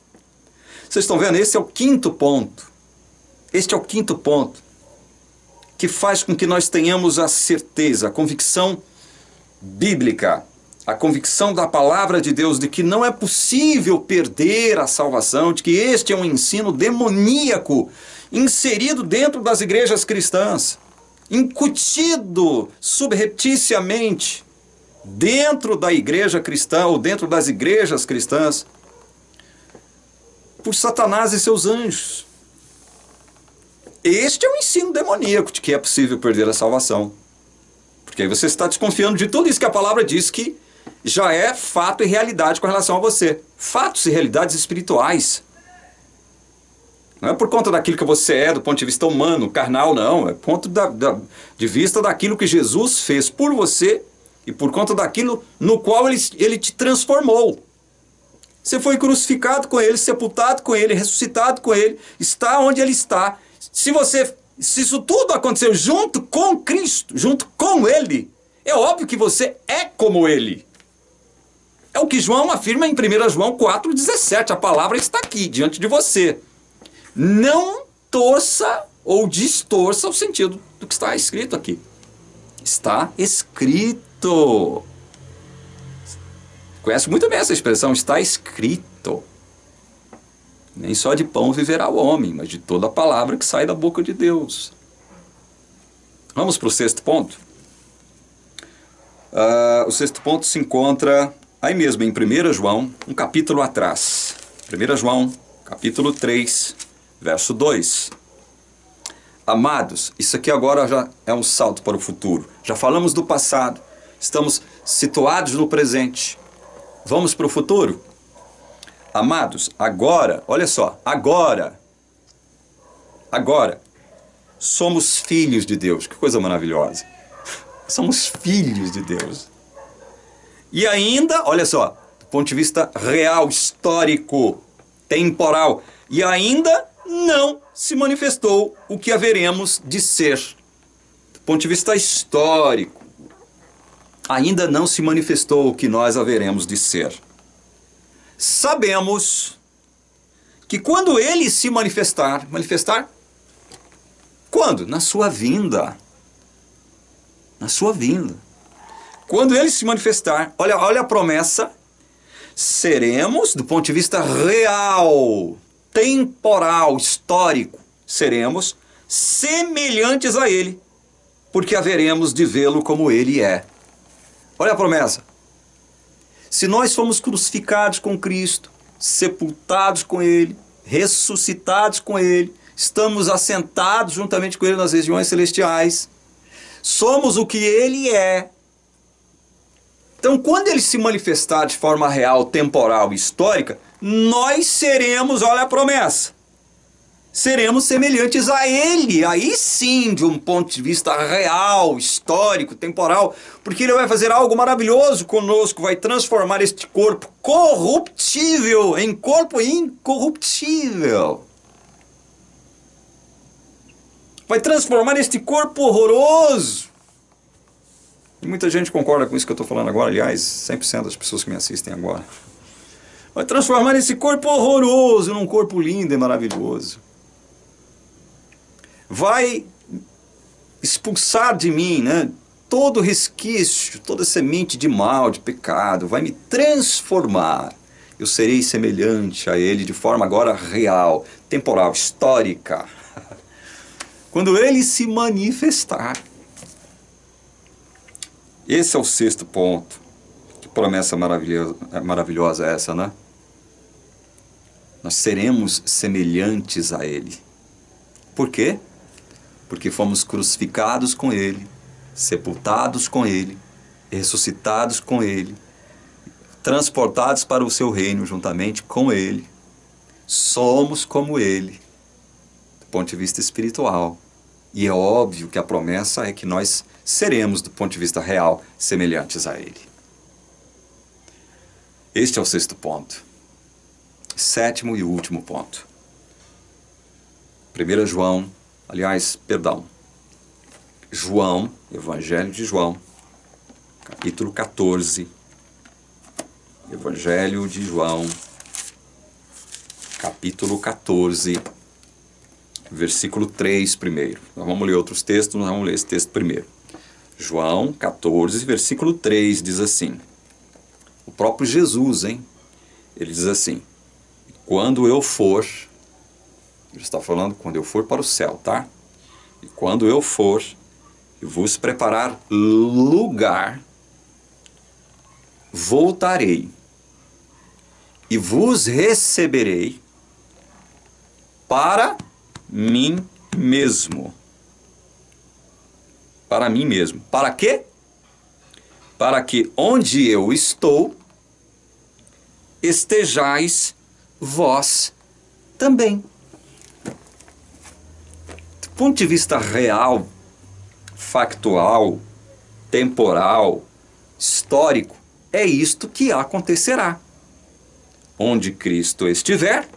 Vocês estão vendo? Esse é o quinto ponto. Este é o quinto ponto que faz com que nós tenhamos a certeza, a convicção bíblica, a convicção da palavra de Deus de que não é possível perder a salvação, de que este é um ensino demoníaco inserido dentro das igrejas cristãs, incutido subrepticiamente dentro da igreja cristã ou dentro das igrejas cristãs por Satanás e seus anjos. Este é o ensino demoníaco de que é possível perder a salvação. Porque aí você está desconfiando de tudo isso que a palavra diz que já é fato e realidade com relação a você. Fatos e realidades espirituais. Não é por conta daquilo que você é do ponto de vista humano, carnal, não. É ponto de vista daquilo que Jesus fez por você e por conta daquilo no qual ele te transformou. Você foi crucificado com ele, sepultado com ele, ressuscitado com ele, está onde ele está. Se isso tudo aconteceu junto com Cristo, junto com ele, é óbvio que você é como ele. É o que João afirma em 1 João 4,17. A palavra está aqui, diante de você. Não torça ou distorça o sentido do que está escrito aqui. Está escrito. Conhece muito bem essa expressão, está escrito. Nem só de pão viverá o homem, mas de toda a palavra que sai da boca de Deus. Vamos para o sexto ponto? O sexto ponto se encontra aí mesmo em 1 João, um capítulo atrás. 1 João, capítulo 3, verso 2. Amados, isso aqui agora já é um salto para o futuro. Já falamos do passado, estamos situados no presente. Vamos para o futuro? Amados, agora, olha só, agora, somos filhos de Deus. Que coisa maravilhosa. Somos filhos de Deus. E ainda, olha só, do ponto de vista real, histórico, temporal, e ainda não se manifestou o que haveremos de ser. Do ponto de vista histórico, ainda não se manifestou o que nós haveremos de ser. Sabemos que quando ele se manifestar quando? Na sua vinda. Na sua vinda. Quando ele se manifestar, olha a promessa, seremos, do ponto de vista real, temporal, histórico, seremos semelhantes a ele, porque haveremos de vê-lo como ele é. Olha a promessa. Se nós fomos crucificados com Cristo, sepultados com ele, ressuscitados com ele, estamos assentados juntamente com ele nas regiões celestiais, somos o que ele é. Então, quando ele se manifestar de forma real, temporal e histórica, nós seremos, olha a promessa, seremos semelhantes a ele, aí sim, de um ponto de vista real, histórico, temporal, porque ele vai fazer algo maravilhoso conosco, vai transformar este corpo corruptível em corpo incorruptível. Vai transformar este corpo horroroso. E muita gente concorda com isso que eu estou falando agora, aliás, 100% das pessoas que me assistem agora. Vai transformar esse corpo horroroso num corpo lindo e maravilhoso. Vai expulsar de mim, né, todo resquício, toda semente de mal, de pecado, vai me transformar. Eu serei semelhante a ele de forma agora real, temporal, histórica. Quando ele se manifestar. Esse é o sexto ponto. Que promessa maravilhosa é essa, né? Nós seremos semelhantes a ele. Por quê? porque fomos crucificados com Ele, sepultados com Ele, ressuscitados com Ele, transportados para o seu reino juntamente com Ele. Somos como Ele, do ponto de vista espiritual. E é óbvio que a promessa é que nós seremos, do ponto de vista real, semelhantes a Ele. Este é o sexto ponto. Sétimo e último ponto. 1 João, João, Evangelho de João, capítulo 14. Evangelho de João, capítulo 14, versículo 3 primeiro. Nós vamos ler outros textos, nós vamos ler esse texto primeiro. João 14, versículo 3 diz assim. O próprio Jesus, ele diz assim: quando eu for, ele está falando quando eu for para o céu, tá? E quando eu for e vos preparar lugar, voltarei e vos receberei para mim mesmo. Para mim mesmo. Para quê? Para que onde eu estou, estejais vós também. Do ponto de vista real, factual, temporal, histórico, é isto que acontecerá. Onde Cristo estiver,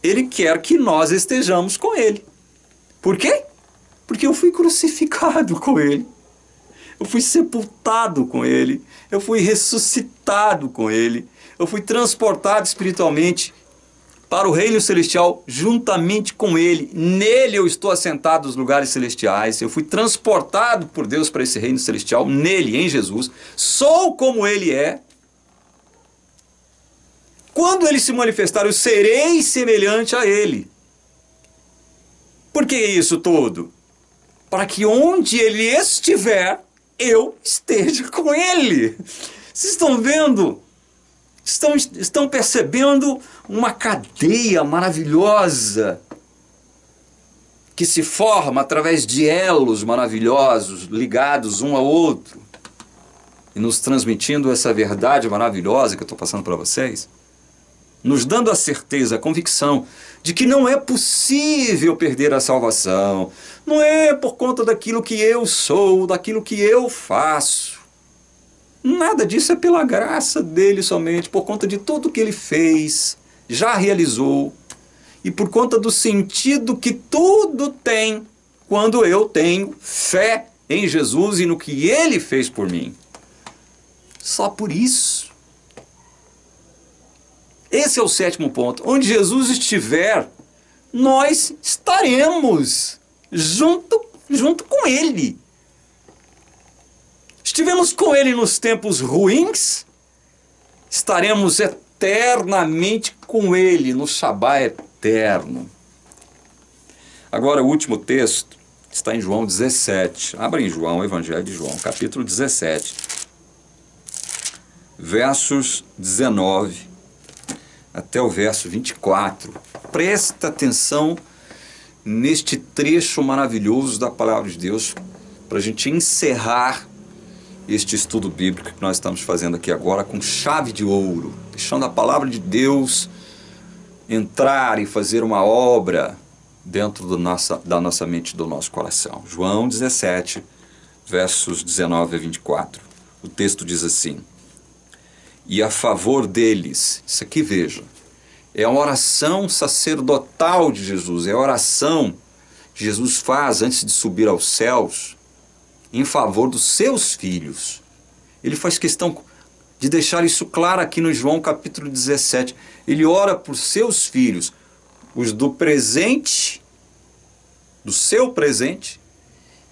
Ele quer que nós estejamos com Ele. Por quê? Porque eu fui crucificado com Ele. Eu fui sepultado com Ele. Eu fui ressuscitado com Ele. Eu fui transportado espiritualmente para o reino celestial juntamente com Ele. Nele eu estou assentado nos lugares celestiais. Eu fui transportado por Deus para esse reino celestial, nele, em Jesus. Sou como Ele é. Quando Ele se manifestar, eu serei semelhante a Ele. Por que isso tudo? Para que onde Ele estiver, eu esteja com Ele. Vocês estão vendo? Estão percebendo uma cadeia maravilhosa que se forma através de elos maravilhosos, ligados um ao outro, e nos transmitindo essa verdade maravilhosa que eu estou passando para vocês, nos dando a certeza, a convicção de que não é possível perder a salvação, não é por conta daquilo que eu sou, daquilo que eu faço. Nada disso é pela graça dele somente, por conta de tudo que ele fez, já realizou, e por conta do sentido que tudo tem quando eu tenho fé em Jesus e no que ele fez por mim. Só por isso. Esse é o sétimo ponto. Onde Jesus estiver, nós estaremos junto com Ele. Estivemos com Ele nos tempos ruins, estaremos eternamente com Ele no Shabá eterno. Agora o último texto está em João 17. Abra em João, Evangelho de João, capítulo 17, versos 19 até o verso 24. Presta atenção neste trecho maravilhoso da Palavra de Deus para a gente encerrar este estudo bíblico que nós estamos fazendo aqui agora com chave de ouro, deixando a Palavra de Deus entrar e fazer uma obra dentro da nossa mente e do nosso coração. João 17, versos 19 a 24. O texto diz assim: e a favor deles, isso aqui veja, é a oração sacerdotal de Jesus, é a oração que Jesus faz antes de subir aos céus, em favor dos seus filhos. Ele faz questão de deixar isso claro aqui no João capítulo 17. Ele ora por seus filhos, os do presente, do seu presente,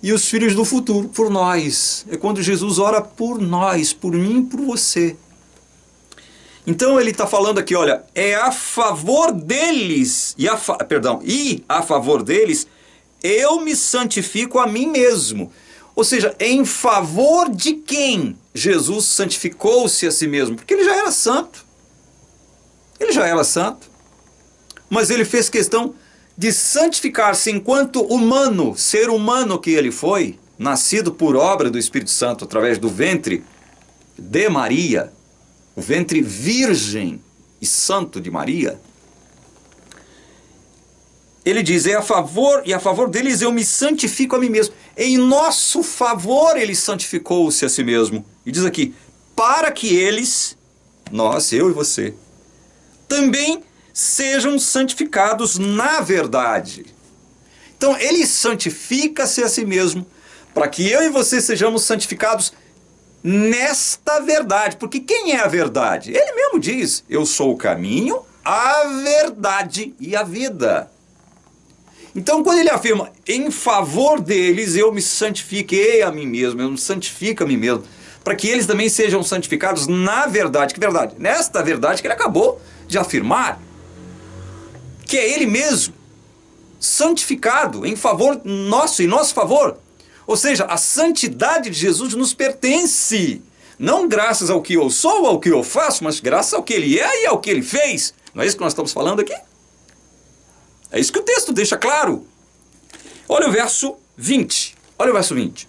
e os filhos do futuro, por nós. É quando Jesus ora por nós, por mim e por você. Então ele está falando aqui, olha, é a favor deles, e a favor deles, eu me santifico a mim mesmo. Ou seja, em favor de quem Jesus santificou-se a si mesmo? Porque ele já era santo. Ele já era santo. Mas ele fez questão de santificar-se enquanto humano, ser humano que ele foi, nascido por obra do Espírito Santo através do ventre de Maria, o ventre virgem e santo de Maria, ele diz, a favor deles eu me santifico a mim mesmo. Em nosso favor ele santificou-se a si mesmo. E diz aqui, para que eles, nós, eu e você, também sejam santificados na verdade. Então ele santifica-se a si mesmo, para que eu e você sejamos santificados nesta verdade. Porque quem é a verdade? Ele mesmo diz, eu sou o caminho, a verdade e a vida. Então, quando ele afirma, em favor deles eu me santifiquei a mim mesmo, eu me santifico a mim mesmo, para que eles também sejam santificados na verdade. Que verdade? Nesta verdade que ele acabou de afirmar, que é ele mesmo, santificado em favor nosso, em nosso favor. Ou seja, a santidade de Jesus nos pertence, não graças ao que eu sou, ao que eu faço, mas graças ao que ele é e ao que ele fez. Não é isso que nós estamos falando aqui? É isso que o texto deixa claro. Olha o verso 20. Olha o verso 20.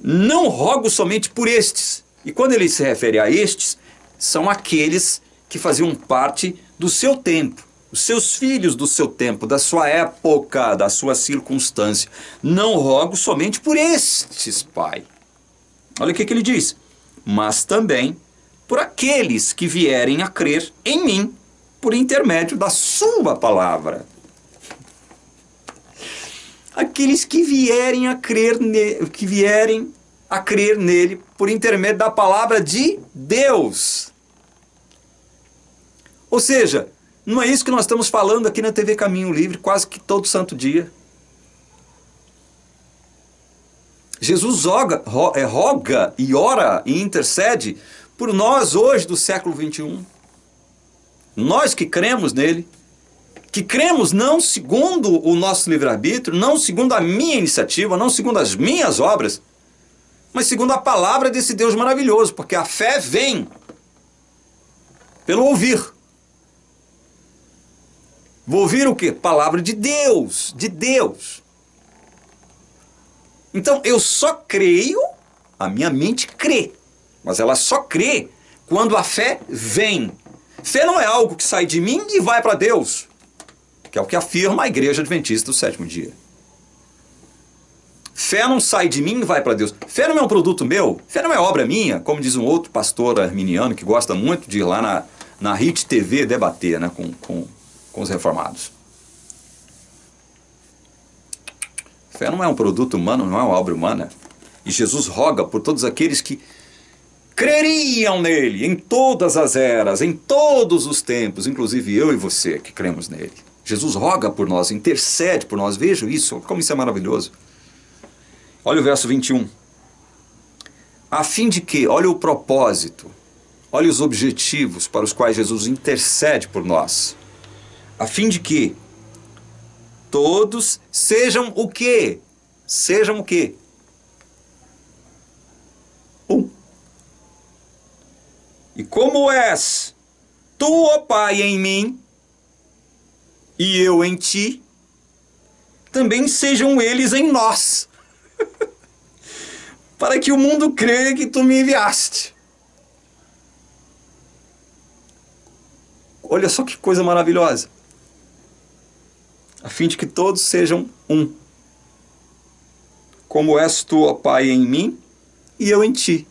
Não rogo somente por estes. E quando ele se refere a estes, são aqueles que faziam parte do seu tempo, os seus filhos do seu tempo, da sua época, da sua circunstância. Não rogo somente por estes, Pai. Olha o que ele diz. Mas também por aqueles que vierem a crer em mim, por intermédio da sua palavra. Aqueles que vierem a crer nele por intermédio da palavra de Deus. Ou seja, não é isso que nós estamos falando aqui na TV Caminho Livre quase que todo santo dia. Jesus roga e ora e intercede por nós hoje do século 21. Nós que cremos nele, que cremos não segundo o nosso livre-arbítrio, não segundo a minha iniciativa, não segundo as minhas obras, mas segundo a palavra desse Deus maravilhoso, porque a fé vem pelo ouvir. Vou ouvir o quê? Palavra de Deus, de Deus. Então eu só creio, a minha mente crê, mas ela só crê quando a fé vem. Fé não é algo que sai de mim e vai para Deus, que é o que afirma a Igreja Adventista do Sétimo Dia. Fé não sai de mim e vai para Deus. Fé não é um produto meu, fé não é obra minha, como diz um outro pastor arminiano que gosta muito de ir lá na RIT TV debater, né, com os reformados. Fé não é um produto humano, não é uma obra humana. E Jesus roga por todos aqueles que creriam nele em todas as eras, em todos os tempos, inclusive eu e você que cremos nele. Jesus roga por nós, intercede por nós. Veja isso, como isso é maravilhoso. Olha o verso 21. A fim de que, olha o propósito, olha os objetivos para os quais Jesus intercede por nós. A fim de que todos sejam o quê? Sejam o quê? Um. E como és tu, ó Pai, em mim, e eu em ti, também sejam eles em nós, para que o mundo creia que tu me enviaste. Olha só que coisa maravilhosa. A fim de que todos sejam um. Como és tu, ó Pai, em mim, e eu em ti,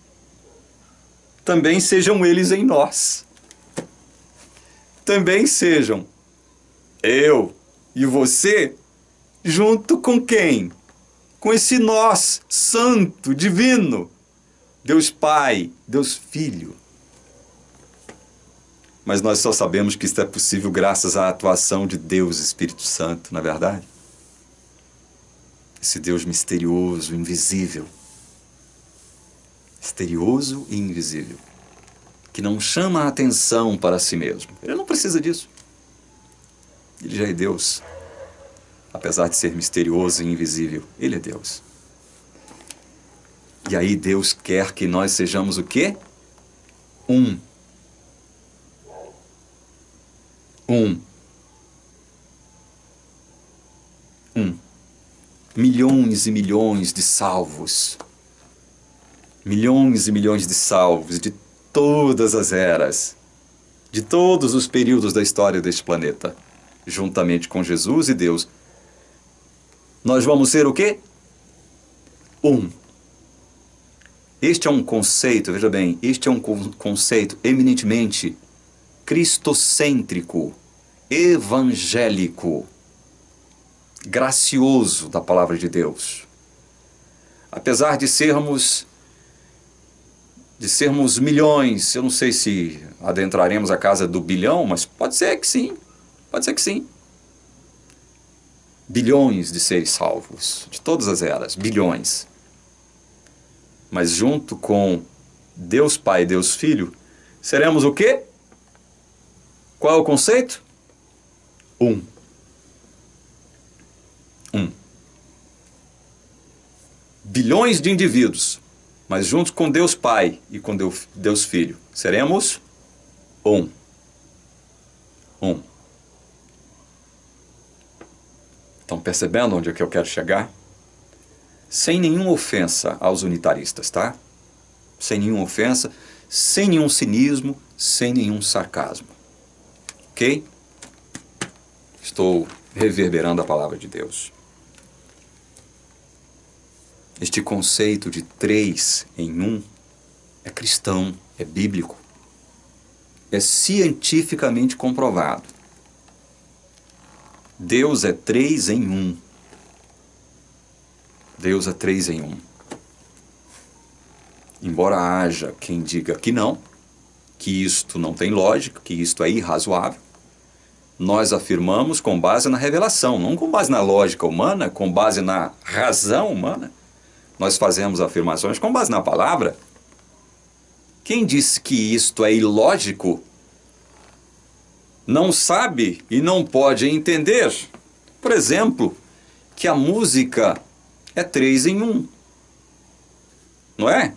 também sejam eles em nós. Também sejam eu e você junto com quem? Com esse nós santo, divino, Deus Pai, Deus Filho. Mas nós só sabemos que isso é possível graças à atuação de Deus Espírito Santo, não é verdade? Esse Deus misterioso, invisível. Misterioso e invisível, que não chama a atenção para si mesmo. Ele não precisa disso. Ele já é Deus. Apesar de ser misterioso e invisível, ele é Deus. E aí Deus quer que nós sejamos o quê? Um. Um. milhões e milhões de salvos. Milhões e milhões de salvos de todas as eras, de todos os períodos da história deste planeta, juntamente com Jesus e Deus. Nós vamos ser o quê? Um. Este é um conceito, veja bem, este é um conceito eminentemente cristocêntrico, evangélico, gracioso da palavra de Deus. Apesar de sermos milhões, eu não sei se adentraremos a casa do bilhão, mas pode ser que sim, pode ser que sim. Bilhões de seres salvos, de todas as eras, bilhões. Mas junto com Deus Pai e Deus Filho, seremos o quê? Qual é o conceito? Um. Bilhões de indivíduos, mas junto com Deus Pai e com Deus Filho, seremos um. Estão percebendo onde é que eu quero chegar? Sem nenhuma ofensa aos unitaristas, tá? Sem nenhuma ofensa, sem nenhum cinismo, sem nenhum sarcasmo. Ok? Estou reverberando a palavra de Deus. Este conceito de 3 em 1 é cristão, é bíblico, é cientificamente comprovado. Deus é 3 em 1. Deus é 3 em 1. Embora haja quem diga que não, que isto não tem lógica, que isto é irrazoável, nós afirmamos com base na revelação, não com base na lógica humana, com base na razão humana. Nós fazemos afirmações com base na palavra. Quem disse que isto é ilógico não sabe e não pode entender, por exemplo, que a música é 3 em 1. Não é?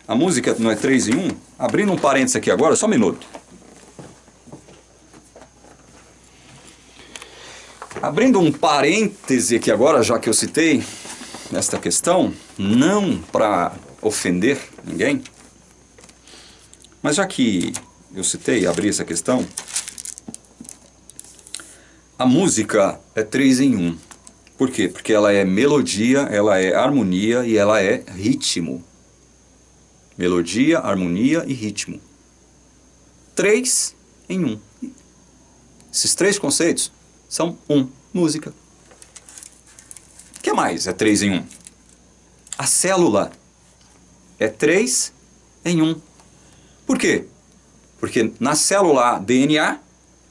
A música não é 3 em 1? Abrindo um parênteses aqui agora, só um minuto. Abrindo um parêntese aqui agora, já que eu citei esta questão, não para ofender ninguém, mas já que eu citei, abri essa questão, a música é 3 em 1. Por quê? Porque ela é melodia, ela é harmonia e ela é ritmo. Melodia, harmonia e ritmo. 3 em 1. Esses 3 conceitos são música. O que mais é 3 em 1? A célula é 3 em 1. Por quê? Porque na célula há DNA,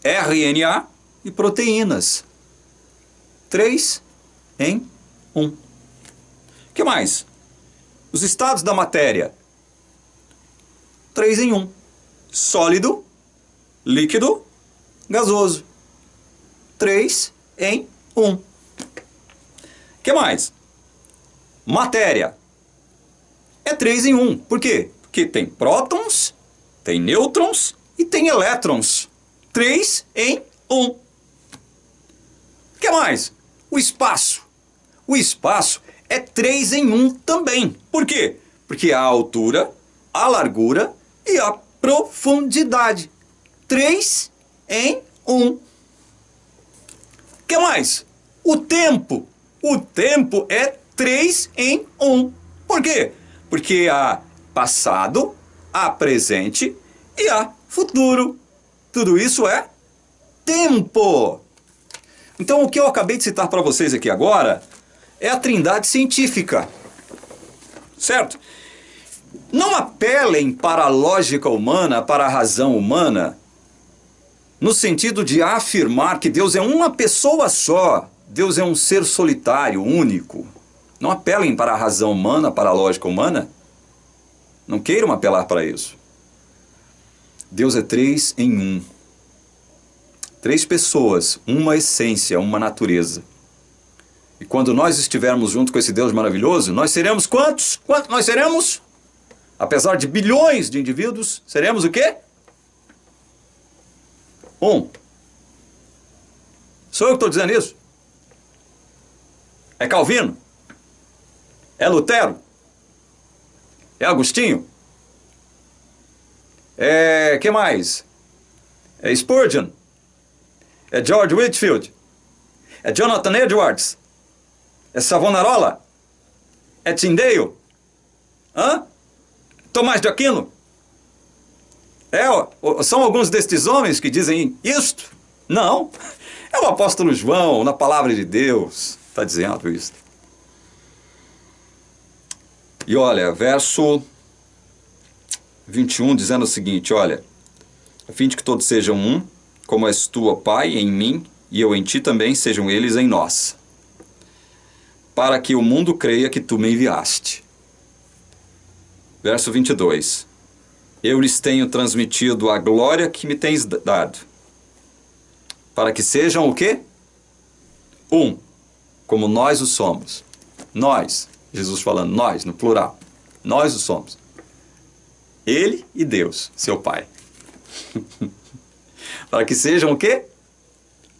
RNA e proteínas. 3 em 1. O que mais? Os estados da matéria. 3 em 1. Sólido, líquido, gasoso. 3 em 1. O que mais? Matéria. É 3 em 1. Por quê? Porque tem prótons, tem nêutrons e tem elétrons. 3 em 1. O que mais? O espaço. O espaço é 3 em 1 também. Por quê? Porque a altura, a largura e a profundidade. 3 em 1. O que mais? O tempo. O tempo é 3 em 1. Por quê? Porque há passado, há presente e há futuro. Tudo isso é tempo. Então, o que eu acabei de citar para vocês aqui agora é a trindade científica. Certo? Não apelem para a lógica humana, para a razão humana, no sentido de afirmar que Deus é uma pessoa só. Deus é um ser solitário, único. Não apelem para a razão humana, para a lógica humana. Não queiram apelar para isso. Deus é 3 em 1. 3 pessoas, uma essência, uma natureza. E quando nós estivermos junto com esse Deus maravilhoso, nós seremos quantos? Quantos nós seremos? Apesar de bilhões de indivíduos, seremos o quê? 1. Sou eu que estou dizendo isso? É Calvino? É Lutero? É Agostinho? Que mais? É Spurgeon? É George Whitefield? É Jonathan Edwards? É Savonarola? É Tyndale? Hã? Tomás de Aquino? São alguns destes homens que dizem isto? Não. É o apóstolo João, na palavra de Deus, está dizendo isso. E olha, verso 21 dizendo o seguinte, olha, a fim de que todos sejam um, como és tu, ó Pai, em mim, e eu em ti também, sejam eles em nós, para que o mundo creia que tu me enviaste. Verso 22. Eu lhes tenho transmitido a glória que me tens dado, para que sejam o quê? Um, como nós o somos. Nós, Jesus falando, nós, no plural. Nós o somos. Ele e Deus, seu Pai. Para que sejam o quê?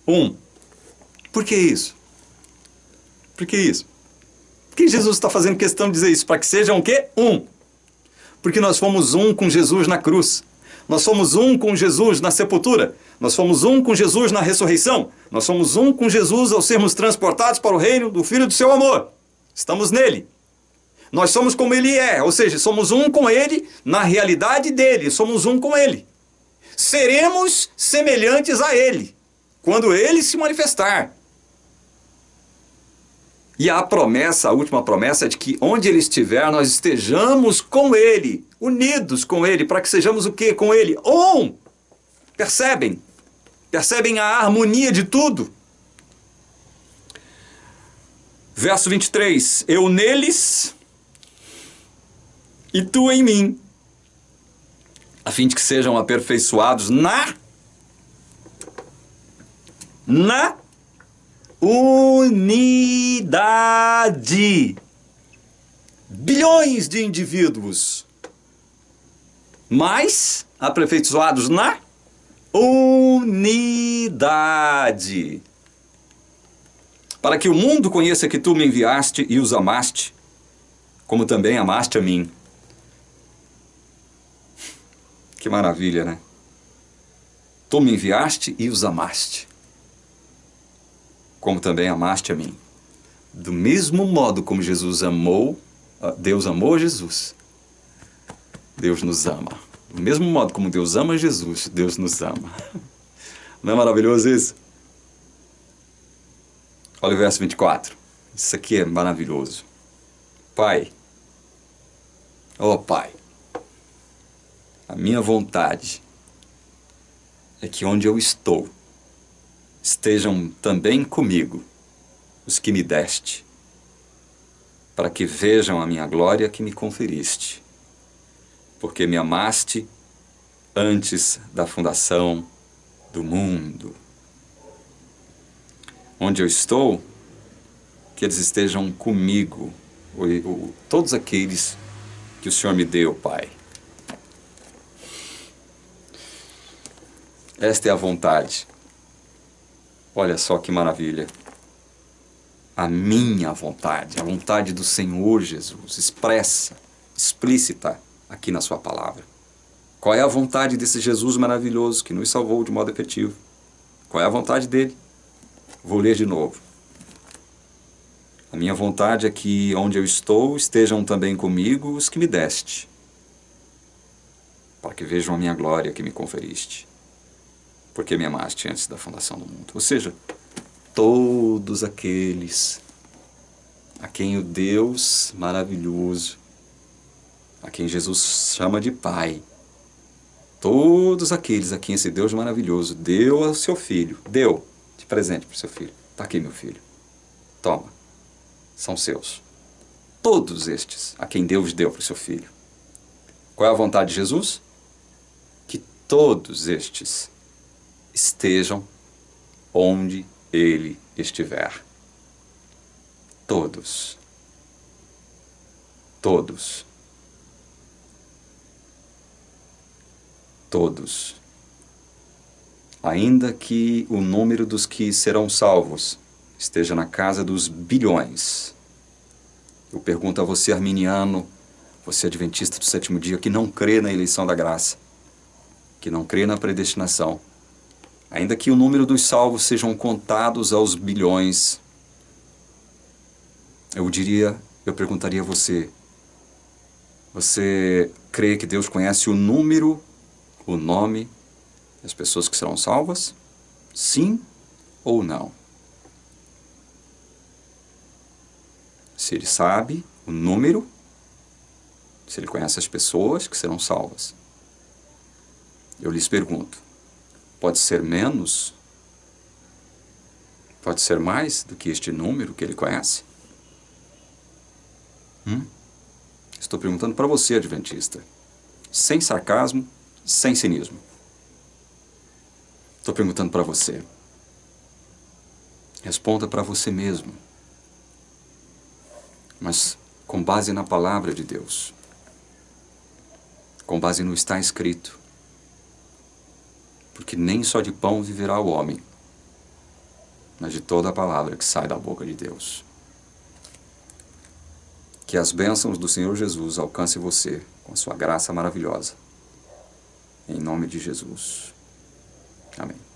Um. Por que isso? Por que isso? Por que Jesus está fazendo questão de dizer isso? Para que sejam o quê? Um. Porque nós fomos um com Jesus na cruz. Nós fomos um com Jesus na sepultura. Nós fomos um com Jesus na ressurreição. Nós somos um com Jesus ao sermos transportados para o reino do Filho do seu amor. Estamos nele. Nós somos como ele é, ou seja, somos um com ele na realidade dele. Somos um com ele. Seremos semelhantes a ele quando ele se manifestar. E a promessa, a última promessa, é de que onde ele estiver, nós estejamos com ele, unidos com ele, para que sejamos o quê? Com ele? Um! Percebem? Percebem a harmonia de tudo? Verso 23. Eu neles e tu em mim, a fim de que sejam aperfeiçoados na unidade. Bilhões de indivíduos, mas aperfeiçoados na unidade. Para que o mundo conheça que tu me enviaste e os amaste, como também amaste a mim. Que maravilha, né? Tu me enviaste e os amaste, como também amaste a mim. Do mesmo modo como Jesus amou, Deus amou Jesus, Deus nos ama. Do mesmo modo como Deus ama Jesus, Deus nos ama. Não é maravilhoso isso? Olha o verso 24. Isso aqui é maravilhoso. Pai, ó Pai, a minha vontade é que onde eu estou, estejam também comigo os que me deste, para que vejam a minha glória que me conferiste, porque me amaste antes da fundação do mundo. Onde eu estou, que eles estejam comigo, todos aqueles que o Senhor me deu, Pai. Esta é a vontade. Olha só que maravilha. A minha vontade, a vontade do Senhor Jesus, expressa, explícita aqui na sua palavra. Qual é a vontade desse Jesus maravilhoso que nos salvou de modo efetivo? Qual é a vontade dele? Vou ler de novo. A minha vontade é que onde eu estou estejam também comigo os que me deste, para que vejam a minha glória que me conferiste, porque me amaste antes da fundação do mundo. Ou seja, todos aqueles a quem o Deus maravilhoso, a quem Jesus chama de Pai, todos aqueles a quem esse Deus maravilhoso deu ao seu filho, deu de presente para o seu filho. Está aqui, meu filho. Toma. São seus. Todos estes a quem Deus deu para o seu filho. Qual é a vontade de Jesus? Que todos estes estejam onde ele estiver. Todos. Todos. Todos. Ainda que o número dos que serão salvos esteja na casa dos bilhões. Eu pergunto a você, arminiano, você adventista do sétimo dia, que não crê na eleição da graça, que não crê na predestinação, ainda que o número dos salvos sejam contados aos bilhões, eu perguntaria a você, você crê que Deus conhece o número, o nome das pessoas que serão salvas? Sim ou não? Se ele sabe o número, se ele conhece as pessoas que serão salvas, eu lhes pergunto, pode ser menos? Pode ser mais do que este número que ele conhece? Estou perguntando para você, adventista, sem sarcasmo, sem cinismo. Estou perguntando para você. Responda para você mesmo, mas com base na palavra de Deus, com base no está escrito, porque nem só de pão viverá o homem, mas de toda a palavra que sai da boca de Deus. Que as bênçãos do Senhor Jesus alcancem você com a sua graça maravilhosa. Em nome de Jesus. Amém.